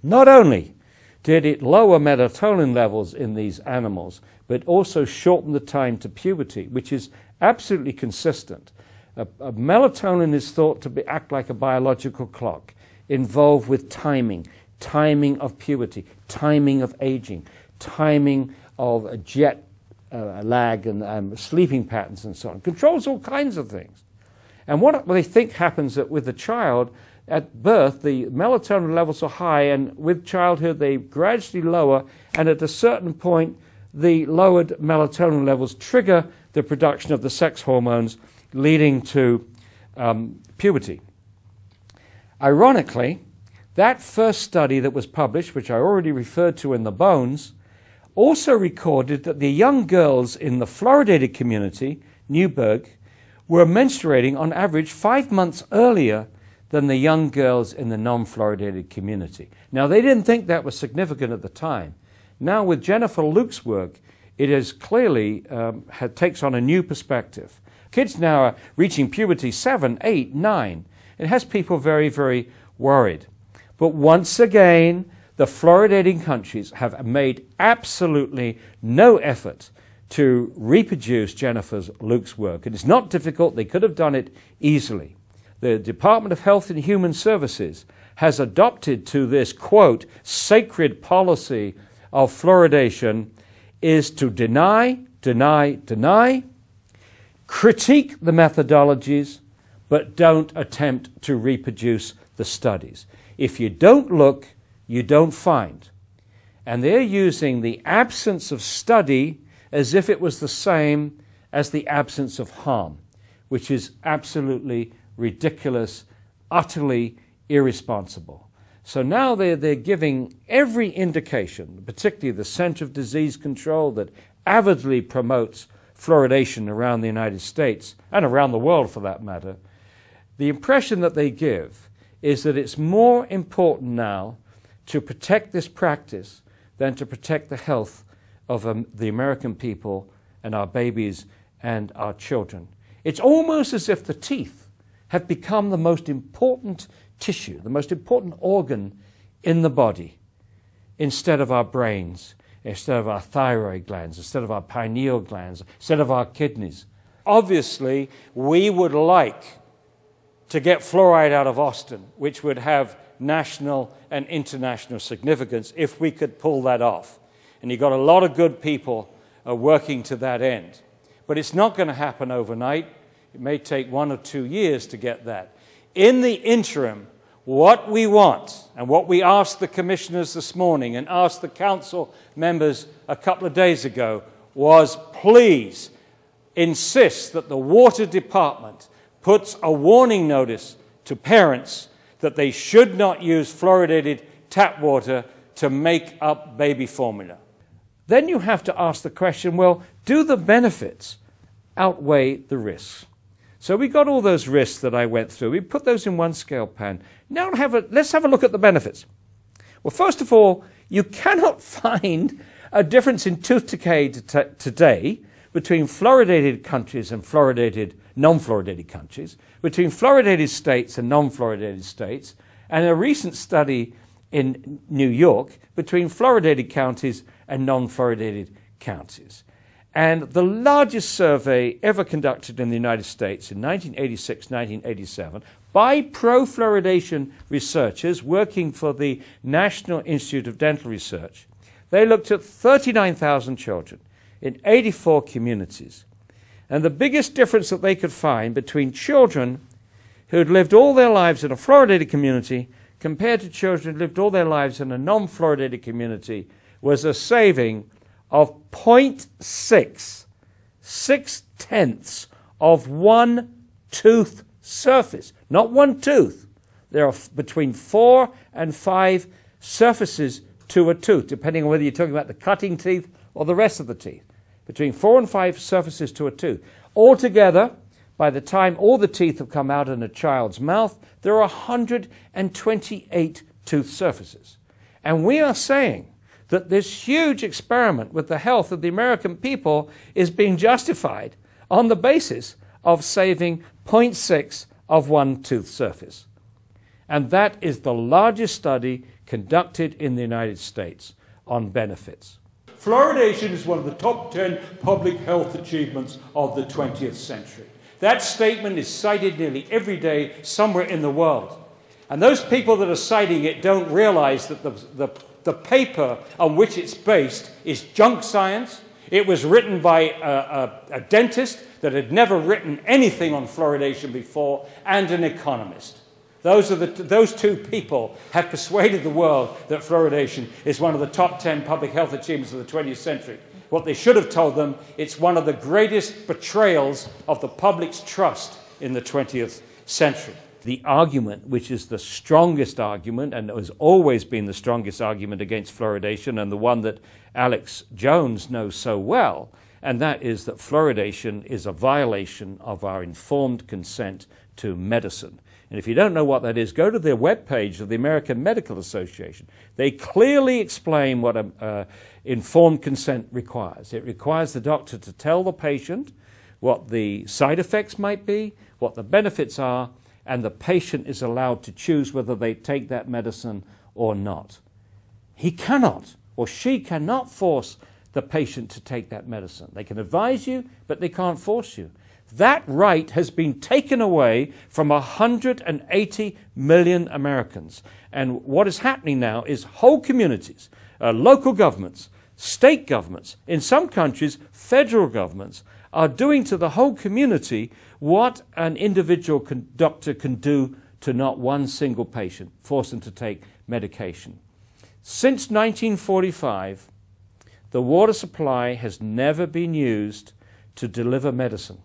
Not only did it lower melatonin levels in these animals, but also shorten the time to puberty, which is absolutely consistent. Melatonin is thought to act like a biological clock, involved with timing of puberty, timing of aging, timing of jet lag and sleeping patterns and so on. Controls all kinds of things. And what they think happens that with the child, at birth, the melatonin levels are high, and with childhood, they gradually lower, and at a certain point, the lowered melatonin levels trigger the production of the sex hormones, leading to puberty. Ironically, that first study that was published, which I already referred to in the bones, also recorded that the young girls in the fluoridated community, Newburgh, were menstruating on average 5 months earlier than the young girls in the non-fluoridated community. Now, they didn't think that was significant at the time. Now, with Jennifer Luke's work, it is clearly takes on a new perspective. Kids now are reaching puberty 7, 8, 9. It has people very, very worried. But once again, the fluoridating countries have made absolutely no effort to reproduce Jennifer Luke's work. It is not difficult. They could have done it easily. The Department of Health and Human Services has adopted to this, quote, sacred policy of fluoridation is to deny, critique the methodologies, but don't attempt to reproduce the studies. If you don't look, you don't find. And they're using the absence of study as if it was the same as the absence of harm, which is absolutely ridiculous, utterly irresponsible. So now they're giving every indication, particularly the Center of Disease Control that avidly promotes fluoridation around the United States, and around the world for that matter. The impression that they give is that it's more important now to protect this practice than to protect the health of the American people and our babies and our children. It's almost as if the teeth have become the most important tissue, the most important organ in the body, instead of our brains, instead of our thyroid glands, instead of our pineal glands, instead of our kidneys. Obviously, we would like to get fluoride out of Austin, which would have national and international significance if we could pull that off. And you've got a lot of good people working to that end. But it's not going to happen overnight. It may take 1 or 2 years to get that. In the interim, what we want, and what we asked the commissioners this morning and asked the council members a couple of days ago, was please insist that the water department puts a warning notice to parents that they should not use fluoridated tap water to make up baby formula. Then you have to ask the question, well, do the benefits outweigh the risks? So we got all those risks that I went through. We put those in one scale pan. Now let's have a look at the benefits. Well, first of all, you cannot find a difference in tooth decay today between fluoridated countries and non-fluoridated countries, between fluoridated states and non-fluoridated states, and a recent study in New York between fluoridated counties and non-fluoridated counties. And the largest survey ever conducted in the United States in 1986-1987 by pro-fluoridation researchers working for the National Institute of Dental Research, they looked at 39,000 children in 84 communities. And the biggest difference that they could find between children who had lived all their lives in a fluoridated community compared to children who lived all their lives in a non-fluoridated community was a saving of 0.6, 6/10 of one tooth surface. Not one tooth. There are between 4 and 5 surfaces to a tooth, depending on whether you're talking about the cutting teeth or the rest of the teeth. Between 4 and 5 surfaces to a tooth. Altogether, by the time all the teeth have come out in a child's mouth, there are 128 tooth surfaces. And we are saying that this huge experiment with the health of the American people is being justified on the basis of saving 0.6 of one tooth surface. And that is the largest study conducted in the United States on benefits. Fluoridation is one of the top 10 public health achievements of the 20th century. That statement is cited nearly every day somewhere in the world. And those people that are citing it don't realize that the paper on which it's based is junk science. It was written by a dentist that had never written anything on fluoridation before, and an economist. Those two people have persuaded the world that fluoridation is one of the top 10 public health achievements of the 20th century. What they should have told them, it's one of the greatest betrayals of the public's trust in the 20th century. The argument, which is the strongest argument, and has always been the strongest argument against fluoridation, and the one that Alex Jones knows so well, and that is that fluoridation is a violation of our informed consent to medicine. And if you don't know what that is, go to their webpage of the American Medical Association. They clearly explain what informed consent requires. It requires the doctor to tell the patient what the side effects might be, what the benefits are, and the patient is allowed to choose whether they take that medicine or not. He cannot, or she cannot, force the patient to take that medicine. They can advise you, but they can't force you. That right has been taken away from 180 million Americans. And what is happening now is whole communities, local governments, state governments, in some countries, federal governments, are doing to the whole community what an individual doctor can do to not one single patient, force them to take medication. Since 1945, the water supply has never been used to deliver medicine.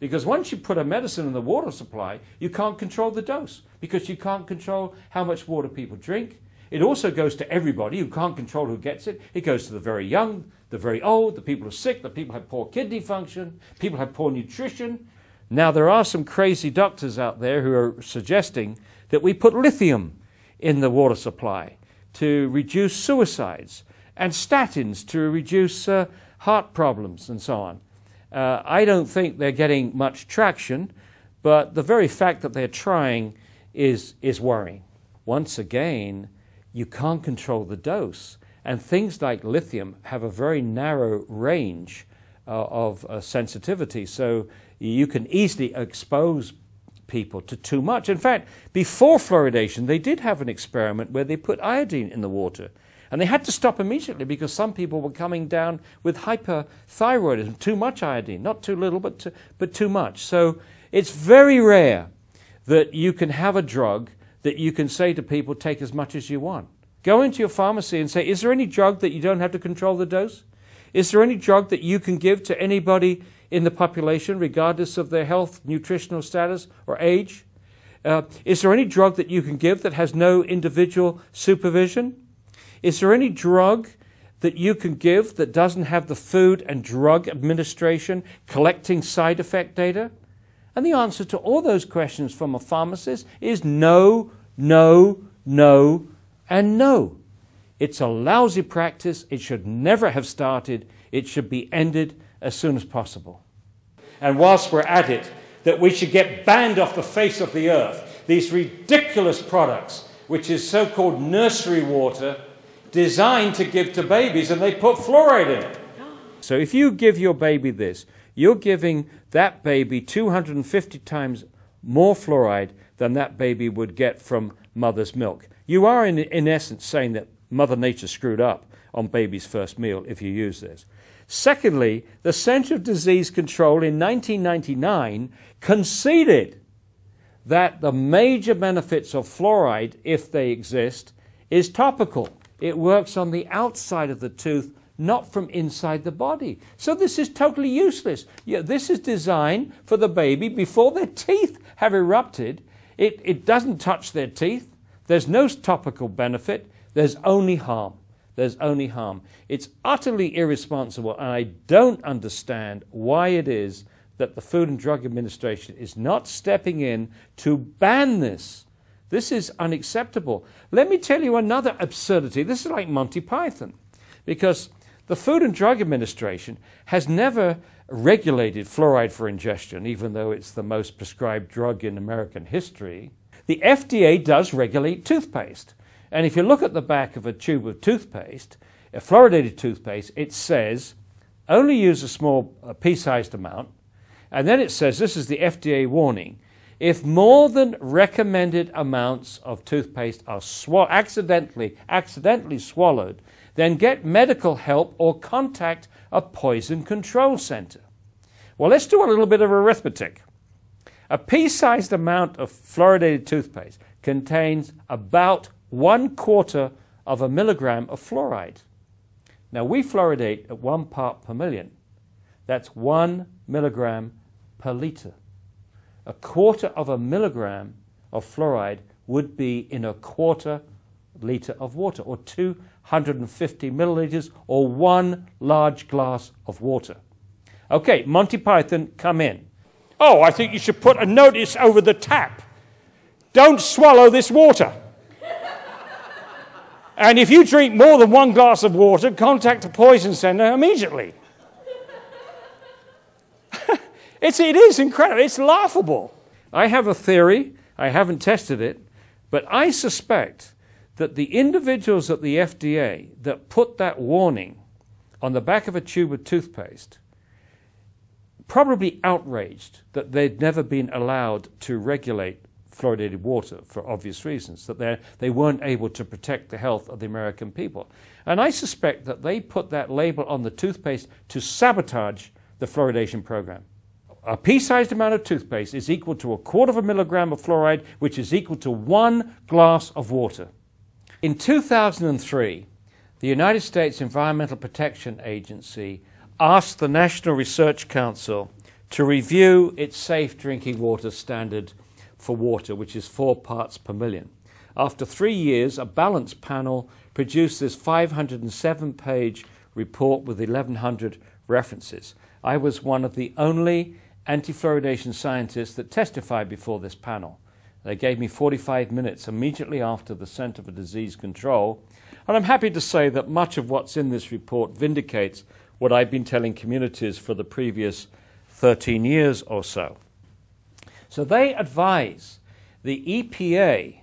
Because once you put a medicine in the water supply, you can't control the dose, because you can't control how much water people drink. It also goes to everybody. You can't control who gets it. It goes to the very young, the very old, the people who are sick, the people who have poor kidney function, people who have poor nutrition. Now, there are some crazy doctors out there who are suggesting that we put lithium in the water supply to reduce suicides, and statins to reduce heart problems and so on. I don't think they're getting much traction, but the very fact that they're trying is worrying. Once again, you can't control the dose, and things like lithium have a very narrow range of sensitivity, so you can easily expose people to too much. In fact, before fluoridation, they did have an experiment where they put iodine in the water. And they had to stop immediately because some people were coming down with hyperthyroidism, too much iodine, not too little, but too much. So it's very rare that you can have a drug that you can say to people, take as much as you want. Go into your pharmacy and say, is there any drug that you don't have to control the dose? Is there any drug that you can give to anybody in the population, regardless of their health, nutritional status, or age? Is there any drug that you can give that has no individual supervision? Is there any drug that you can give that doesn't have the Food and Drug Administration collecting side effect data? And the answer to all those questions from a pharmacist is no, no, no, and no. It's a lousy practice. It should never have started. It should be ended as soon as possible. And whilst we're at it, that we should get banned off the face of the earth, these ridiculous products, which is so-called nursery water, designed to give to babies, and they put fluoride in it. So if you give your baby this, you're giving that baby 250 times more fluoride than that baby would get from mother's milk. You are, in essence, saying that Mother Nature screwed up on baby's first meal if you use this. Secondly, the Center of Disease Control in 1999 conceded that the major benefits of fluoride, if they exist, is topical. It works on the outside of the tooth, not from inside the body. So this is totally useless. Yeah, this is designed for the baby before their teeth have erupted. It doesn't touch their teeth. There's no topical benefit. There's only harm. There's only harm. It's utterly irresponsible, and I don't understand why it is that the Food and Drug Administration is not stepping in to ban this. This is unacceptable. Let me tell you another absurdity. This is like Monty Python, because the Food and Drug Administration has never regulated fluoride for ingestion, even though it's the most prescribed drug in American history. the FDA does regulate toothpaste. And if you look at the back of a tube of toothpaste, a fluoridated toothpaste, it says only use a small pea-sized amount. And then it says, this is the FDA warning, if more than recommended amounts of toothpaste are accidentally swallowed, then get medical help or contact a poison control center. Well, let's do a little bit of arithmetic. A pea-sized amount of fluoridated toothpaste contains about 1/4 of a milligram of fluoride. Now, we fluoridate at 1 part per million. That's 1 milligram per liter. 1/4 of a milligram of fluoride would be in 1/4 liter of water, or 250 milliliters, or 1 large glass of water. Okay, Monty Python, come in. Oh, I think you should put a notice over the tap. Don't swallow this water. And if you drink more than 1 glass of water, contact a poison center immediately. It is incredible. It's laughable. I have a theory. I haven't tested it. But I suspect that the individuals at the FDA that put that warning on the back of a tube of toothpaste probably outraged that they'd never been allowed to regulate fluoridated water for obvious reasons, that they weren't able to protect the health of the American people. And I suspect that they put that label on the toothpaste to sabotage the fluoridation program. A pea-sized amount of toothpaste is equal to 1/4 of a milligram of fluoride, which is equal to 1 glass of water. In 2003, the United States Environmental Protection Agency asked the National Research Council to review its safe drinking water standard for water, which is 4 parts per million. After 3 years, a balanced panel produced this 507-page report with 1,100 references. I was one of the only anti-fluoridation scientists that testified before this panel. They gave me 45 minutes immediately after the Center for Disease Control, and I'm happy to say that much of what's in this report vindicates what I've been telling communities for the previous 13 years or so. So they advise the EPA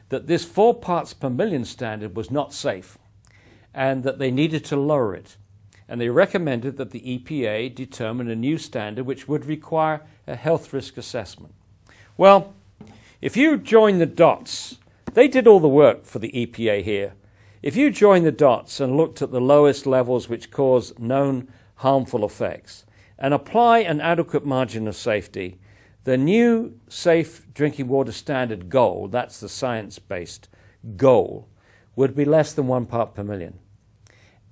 that this 4 parts per million standard was not safe and that they needed to lower it. And they recommended that the EPA determine a new standard which would require a health risk assessment. Well, if you join the dots, they did all the work for the EPA here. If you join the dots and looked at the lowest levels which cause known harmful effects and apply an adequate margin of safety, the new safe drinking water standard goal, that's the science-based goal, would be less than 1 part per million.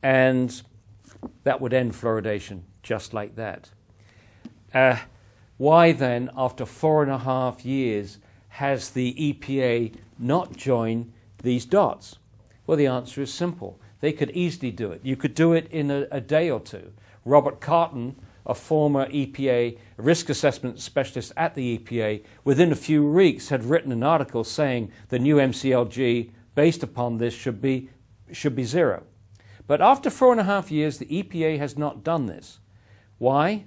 And that would end fluoridation just like that. Why then, after 4.5 years, has the EPA not joined these dots? Well, the answer is simple. They could easily do it. You could do it in a day or two. Robert Carton, a former EPA risk assessment specialist at the EPA, within a few weeks had written an article saying the new MCLG based upon this should be 0. But after 4.5 years, the EPA has not done this. Why?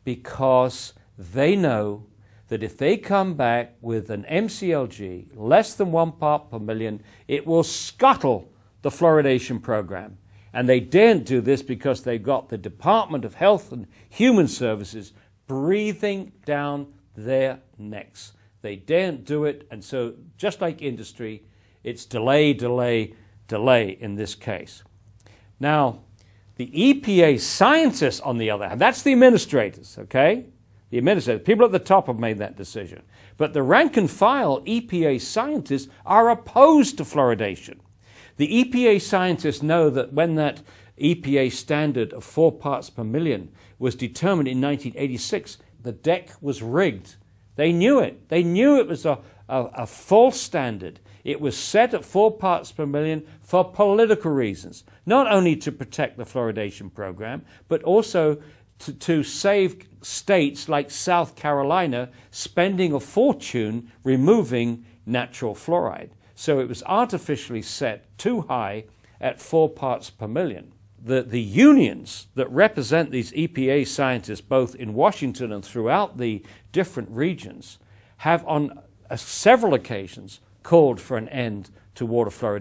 Because they know that if they come back with an MCLG less than 1 part per million, it will scuttle the fluoridation program. And they daren't do this because they've got the Department of Health and Human Services breathing down their necks. They daren't do it, and so just like industry, it's delay, delay, delay in this case. Now, the EPA scientists, on the other hand, that's the administrators, okay? The administrators, people at the top have made that decision. But the rank and file EPA scientists are opposed to fluoridation. The EPA scientists know that when that EPA standard of 4 parts per million was determined in 1986, the deck was rigged. They knew it. They knew it was a false standard. It was set at 4 parts per million for political reasons, not only to protect the fluoridation program, but also to save states like South Carolina spending a fortune removing natural fluoride. So it was artificially set too high at 4 parts per million. The unions that represent these EPA scientists, both in Washington and throughout the different regions, have on several occasions called for an end to water fluoridation.